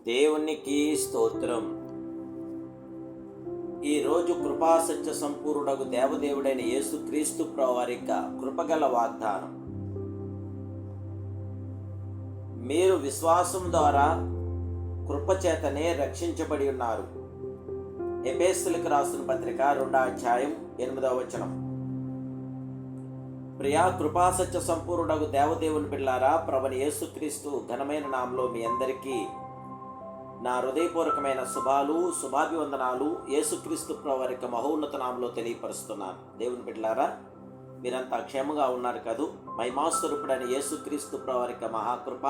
దేవునికి స్తోత్రం. ఈరోజు కృపాసత్య సంపూర్ణుడగు దేవదేవుడైన యేసుక్రీస్తు ప్రభువారి యొక్క కృపగల వాగ్దానం. మీరు విశ్వాసం ద్వారా కృపచేతనే రక్షించబడి ఉన్నారు. ఎఫెసీయులకు రాసిన పత్రిక 2వ అధ్యాయం 8వ వచనం. ప్రియా కృపాసత్య సంపూర్ణుడగు దేవదేవుని పిల్లారా, ప్రభువైన యేసుక్రీస్తు ఘనమైన నామములో మీ అందరికీ నా హృదయపూర్వకమైన శుభాభివందనాలు యేసుక్రీస్తు ప్రభువారి యొక్క మహోన్నత నామములో తెలియపరుస్తున్నాను. దేవుని బిడ్డలారా, మీరంతా క్షేమంగా ఉన్నారు కదూ? మహిమాస్వరూపుడైన యేసుక్రీస్తు ప్రభువారి యొక్క మహాకృప,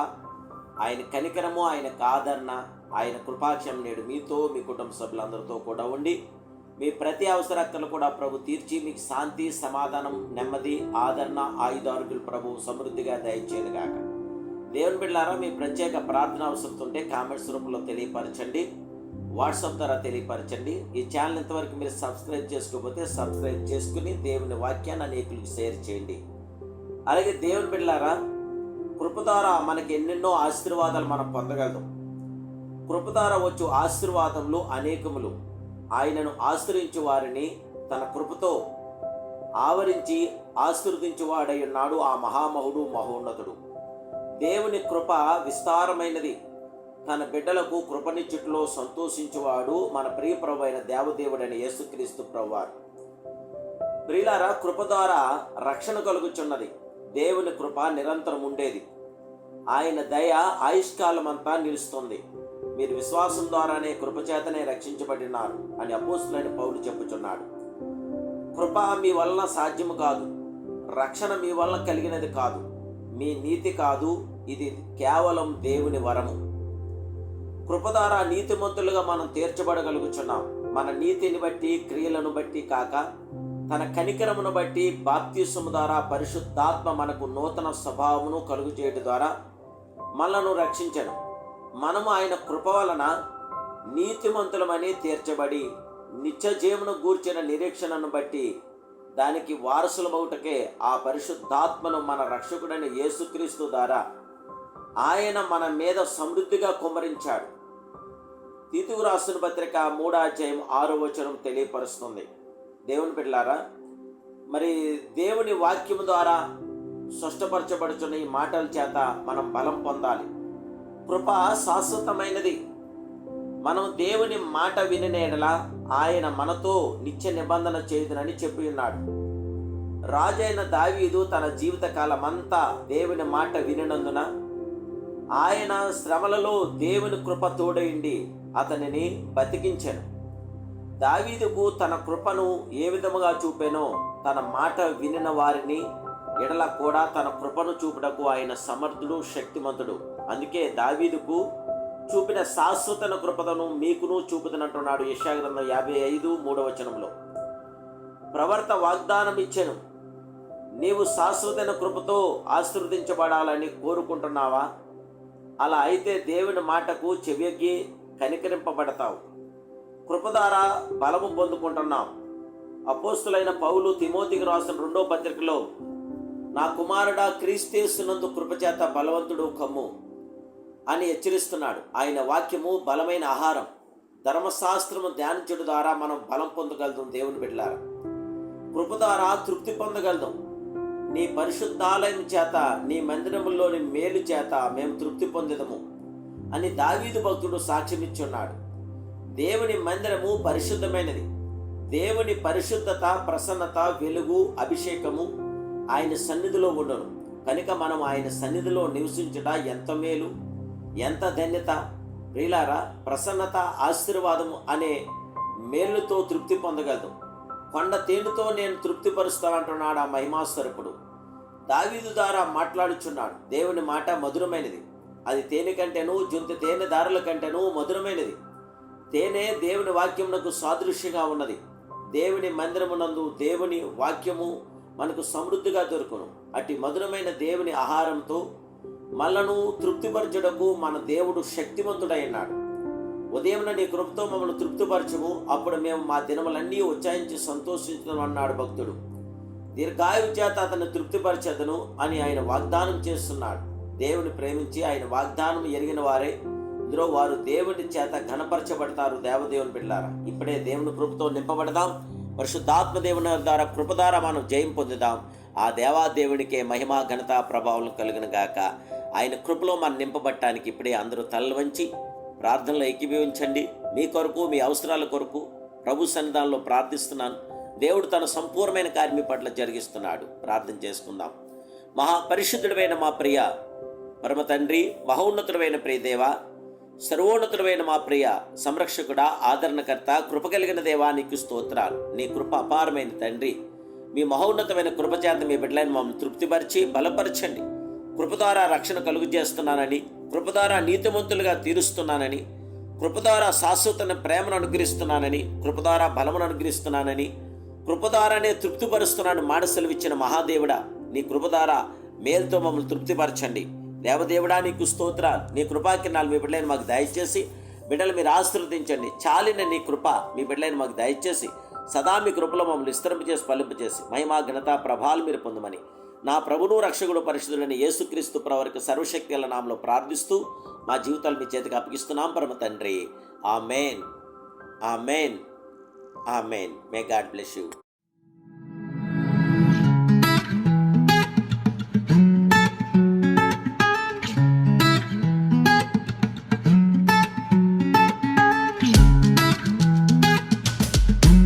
ఆయన కనికరము, ఆయన ఆదరణ, ఆయన కృపాక్షం నేడు మీతో, మీ కుటుంబ సభ్యులందరితో కూడా ఉండి మీ ప్రతి అవసరతలు కూడా ప్రభు తీర్చి మీకు శాంతి, సమాధానం, నెమ్మది, ఆదరణ, ఆయుధారోగ్యులు ప్రభు సమృద్ధిగా దయచేయనుగాక. దేవుని బిడ్డలారా, మీ ప్రత్యేక ప్రార్థన అవసరం ఉంటే కామెంట్స్ రూపంలో తెలియపరచండి, వాట్సాప్ ద్వారా తెలియపరచండి. ఈ ఛానల్ ఇంతవరకు మీరు సబ్స్క్రైబ్ చేసుకోకపోతే సబ్స్క్రైబ్ చేసుకుని దేవుని వాక్యాన్ని అనేకులకు షేర్ చేయండి. అలాగే దేవుని బిడ్డలారా, కృప ద్వారా మనకి ఎన్నెన్నో ఆశీర్వాదాలు మనం పొందగలం. కృప ద్వారా వచ్చు ఆశీర్వాదములు అనేకములు. ఆయనను ఆశ్రయించు వారిని తన కృపతో ఆవరించి ఆశీర్వదించువాడై ఉన్నాడు ఆ మహామహుడు, మహోన్నతుడు. దేవుని కృప విస్తారమైనది. తన బిడ్డలకు కృపనిచ్చుట్లో సంతోషించువాడు మన ప్రియ ప్రభు అయిన దేవదేవుడైన యేసుక్రీస్తు ప్రభువారు. ప్రియులారా, కృప ద్వారా రక్షణ కలుగుచున్నది. దేవుని కృప నిరంతరం ఉండేది. ఆయన దయ ఆయుష్కాలమంతా నిలుస్తుంది. మీరు విశ్వాసం ద్వారానే కృపచేతనే రక్షించబడినారు అని అపోస్తలుడైన పౌలు చెప్పుచున్నాడు. కృప మీ వలన సాధ్యము కాదు. రక్షణ మీ వలన కలిగినది కాదు. మీ నీతి కాదు. ఇది కేవలం దేవుని వరము. కృప ద్వారా నీతిమంతులుగా మనం తీర్చబడగలుగుచున్నాం. మన నీతిని బట్టి, క్రియలను బట్టి కాక తన కనికరమును బట్టి బాప్తిస్మము ద్వారా పరిశుద్ధాత్మ మనకు నూతన స్వభావమును కలుగు చేయడం ద్వారా మనలను రక్షించను. మనము ఆయన కృప వలన నీతిమంతులమని తీర్చబడి నిత్య జీవను గూర్చిన నిరీక్షణను బట్టి దానికి వారసులమవుటకే ఆ పరిశుద్ధాత్మను మన రక్షకుడైన యేసుక్రీస్తు ద్వారా ఆయన మన మీద సమృద్ధిగా కుమ్మరించాడు. తీతుకు రాసిన పత్రిక 3వ అధ్యాయం 6వ వచనం తెలియపరుస్తుంది. దేవుని బిడ్డలారా, మరి దేవుని వాక్యము ద్వారా స్పష్టపరచబడుచున్న ఈ మాటల చేత మనం బలం పొందాలి. కృప శాశ్వతమైనది. మనం దేవుని మాట వినిన యెడల ఆయన మనతో నిత్య నిబంధన చేయుదునని చెప్పి ఉన్నాడు. రాజైన దావీదు తన జీవిత కాలమంతా దేవుని మాట వినినందున ఆయన శ్రమలలో దేవుని కృప తోడైండి అతనిని బతికించెను. దావీదుకు తన కృపను ఏ విధముగా చూపెనో తన మాట వినిన వారిని ఎడల కూడా తన కృపను చూపుటకు ఆయన సమర్థుడు, శక్తిమంతుడు. అందుకే దావీదుకు చూపిన శాశ్వత కృపను మీకును చూపుతున్నట్టున్నాడు. యెషయా గ్రంథం 55:3వ వచనంలో ప్రవర్త వాగ్దానం ఇచ్చెను. నీవు శాశ్వత కృపతో ఆశీర్వదించబడాలని కోరుకుంటున్నావా? అలా అయితే దేవుని మాటకు చెవియొగ్గి కనికరింపబడతావు. కృప ద్వారా బలము పొందుకుంటున్నావు. అపోస్తలుడైన పౌలు తిమోతికి రాసిన 2వ పత్రికలో, నా కుమారుడా, క్రీస్తేసునందు కృపచేత బలవంతుడు కమ్ము అని హెచ్చరిస్తున్నాడు. ఆయన వాక్యము బలమైన ఆహారం. ధర్మశాస్త్రము ధ్యానించడం ద్వారా మనం బలం పొందగలుగుతాం. దేవుని బిడ్డలారా, కృప ద్వారా తృప్తి పొందగలుగుతాం. నీ పరిశుద్ధాలయం చేత, నీ మందిరములోని మేలు చేత మేము తృప్తి పొందదము అని దావీదు భక్తుడు సాక్ష్యమిచ్చున్నాడు. దేవుని మందిరము పరిశుద్ధమైనది. దేవుని పరిశుద్ధత, ప్రసన్నత, వెలుగు, అభిషేకము ఆయన సన్నిధిలో ఉండను. కనుక మనం ఆయన సన్నిధిలో నివసించుట ఎంత మేలు, ఎంత ధన్యత. ప్రియులారా, ప్రసన్నత, ఆశీర్వాదము అనే మేలుతో తృప్తి పొందగలదు. కొండ తేనెతో నేను తృప్తిపరుస్తానంటున్నాడు ఆ మహిమాస్వరూపుడు. దావీదు ద్వారా మాట్లాడుచున్నాడు. దేవుని మాట మధురమైనది. అది తేనె కంటేను, జుంత తేనె దారుల కంటేను మధురమైనది. తేనె దేవుని వాక్యమునకు సాదృశ్యంగా ఉన్నది. దేవుని మందిరమునందు దేవుని వాక్యము మనకు సమృద్ధిగా దొరుకును. అట్టి మధురమైన దేవుని ఆహారంతో మనను తృప్తిపరచుటకు మన దేవుడు శక్తివంతుడైనాడు. ఉదయమున నీ కృపతో మమ్మల్ని తృప్తిపరచము, అప్పుడు మేము మా దినములన్నీ ఉచ్చాయించి సంతోషించడం అన్నాడు భక్తుడు. దీర్ఘాయువు చేత అతన్ని తృప్తిపరచదను అని ఆయన వాగ్దానం చేస్తున్నాడు. దేవుని ప్రేమించి ఆయన వాగ్దానం ఎరిగిన వారే ఇందులో వారు దేవుని చేత ఘనపరచబడతారు. దేవదేవుని బిడ్డలారా, ఇప్పుడే దేవుని కృపతో నింపబడదాం. పరిశుద్ధాత్మ దేవుని ద్వారా కృప ద్వారా మనం జయం పొందుదాం. ఆ దేవాదేవునికే మహిమ ఘనత ప్రభావం కలుగును గాక. ఆయన కృపలో మనం నింపబడటానికి ఇప్పుడే అందరూ తలలు వంచి ప్రార్థనలో ఏకీభవించండి. మీ కొరకు, మీ అవసరాల కొరకు ప్రభు సన్నిధానంలో ప్రార్థిస్తున్నాను. దేవుడు తన సంపూర్ణమైన కార్యం మీ పట్ల జరిగిస్తున్నాడు. ప్రార్థన చేసుకుందాం. మహాపరిశుద్ధుడైన మా ప్రియ పరమ తండ్రి, మహోన్నతుడైన ప్రియ దేవ, సర్వోన్నతుడైన మా ప్రియ సంరక్షకుడా, ఆదరణకర్త, కృప కలిగిన దేవా, నీకు స్తోత్రాలు. నీ కృప అపారమైన తండ్రి. మీ మహోన్నతమైన కృపచేత మీ బిడ్డలను మమ్మల్ని తృప్తిపరిచి బలపరచండి. కృప ద్వారా రక్షణ కలుగు చేస్తున్నానని, కృప ద్వారా నీతిమంతులుగా తీరుస్తున్నానని, కృప ద్వారా శాశ్వతమైన ప్రేమను అనుగ్రహిస్తున్నానని, కృప ద్వారా బలమును అనుగ్రహిస్తున్నానని, కృప ద్వారానే తృప్తిపరుస్తున్నాను మానసలు ఇచ్చిన మహాదేవుడా, నీ కృప ద్వారా మేలుతో మమ్మల్ని తృప్తిపరచండి. దేవదేవుడా, నీకు స్తోత్రాలు. నీ కృపాకిరణాలు మీ బిడ్డలను మాకు దయచేసి బిడ్డలు మీరు ఆశీర్వదించండి. చాలిన నీ కృప మీ బిడ్డలను మాకు దయచేసి సదా మీ కృపలో మమ్మల్ని విస్తరింపజేసి ఫలింపజేసి మహిమా ఘనత ప్రభావాలు మీరు పొందమని నా ప్రభువును రక్షకుడు పరిశుద్ధుడైన యేసుక్రీస్తు ప్రవరకు సర్వశక్తి గల నామములో ప్రార్థిస్తూ మా జీవితాలు మీ చేతికి అప్పగిస్తున్నాం పరమ తండ్రి. Amen, amen, amen. May God bless you.